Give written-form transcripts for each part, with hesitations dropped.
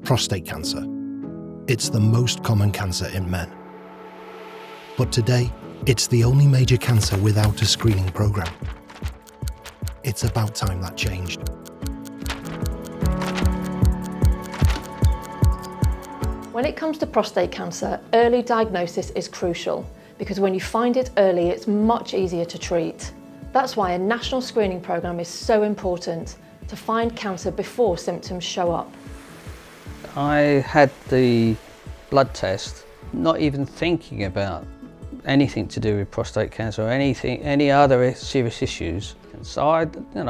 prostate cancer. It's the most common cancer in men. But today, it's the only major cancer without a screening program. It's about time that changed. When it comes to prostate cancer, early diagnosis is crucial because when you find it early, it's much easier to treat. That's why a national screening program is so important, to find cancer before symptoms show up. I had the blood test, not even thinking about anything to do with prostate cancer or any other serious issues. So I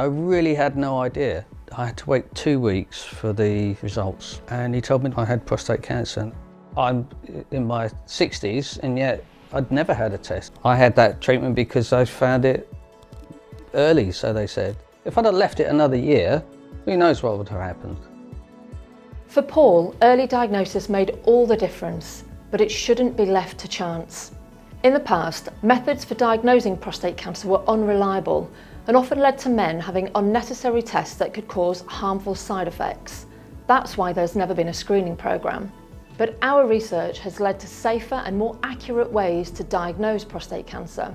really had no idea. I had to wait 2 weeks for the results, and he told me I had prostate cancer. I'm in my 60s and yet I'd never had a test. I had that treatment because I found it early, so they said. If I'd have left it another year, who knows what would have happened. For Paul, early diagnosis made all the difference, but it shouldn't be left to chance. In the past, methods for diagnosing prostate cancer were unreliable and often led to men having unnecessary tests that could cause harmful side effects. That's why there's never been a screening program. But our research has led to safer and more accurate ways to diagnose prostate cancer.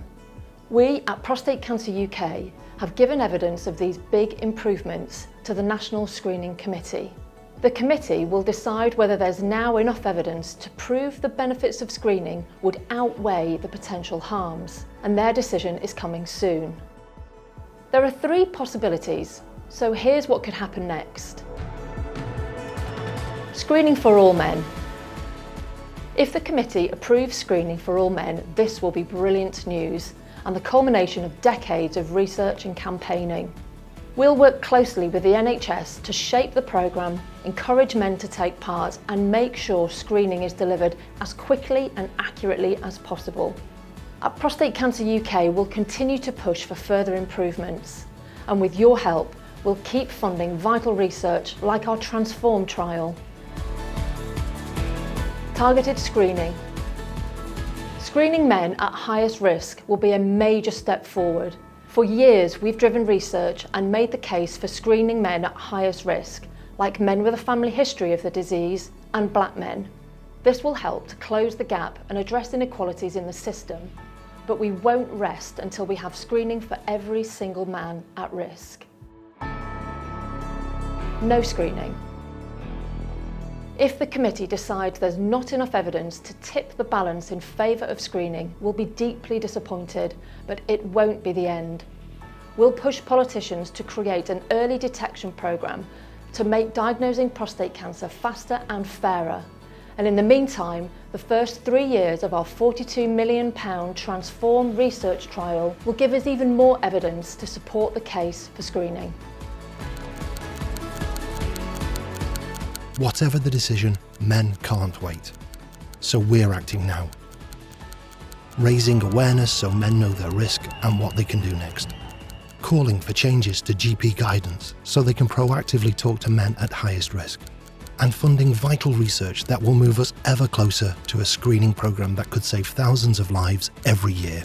We at Prostate Cancer UK have given evidence of these big improvements to the National Screening Committee. The committee will decide whether there's now enough evidence to prove the benefits of screening would outweigh the potential harms, and their decision is coming soon. There are 3 possibilities, so here's what could happen next. Screening for all men. If the committee approves screening for all men, this will be brilliant news and the culmination of decades of research and campaigning. We'll work closely with the NHS to shape the programme, encourage men to take part and make sure screening is delivered as quickly and accurately as possible. At Prostate Cancer UK, we'll continue to push for further improvements, and with your help, we'll keep funding vital research like our Transform trial. Targeted screening. Screening men at highest risk will be a major step forward. For years, we've driven research and made the case for screening men at highest risk, like men with a family history of the disease and black men. This will help to close the gap and address inequalities in the system, but we won't rest until we have screening for every single man at risk. No screening. If the committee decides there's not enough evidence to tip the balance in favour of screening, we'll be deeply disappointed, but it won't be the end. We'll push politicians to create an early detection programme to make diagnosing prostate cancer faster and fairer. And in the meantime, the first 3 years of our £42 million Transform research trial will give us even more evidence to support the case for screening. Whatever the decision, men can't wait. So we're acting now. Raising awareness so men know their risk and what they can do next. Calling for changes to GP guidance so they can proactively talk to men at highest risk. And funding vital research that will move us ever closer to a screening programme that could save thousands of lives every year.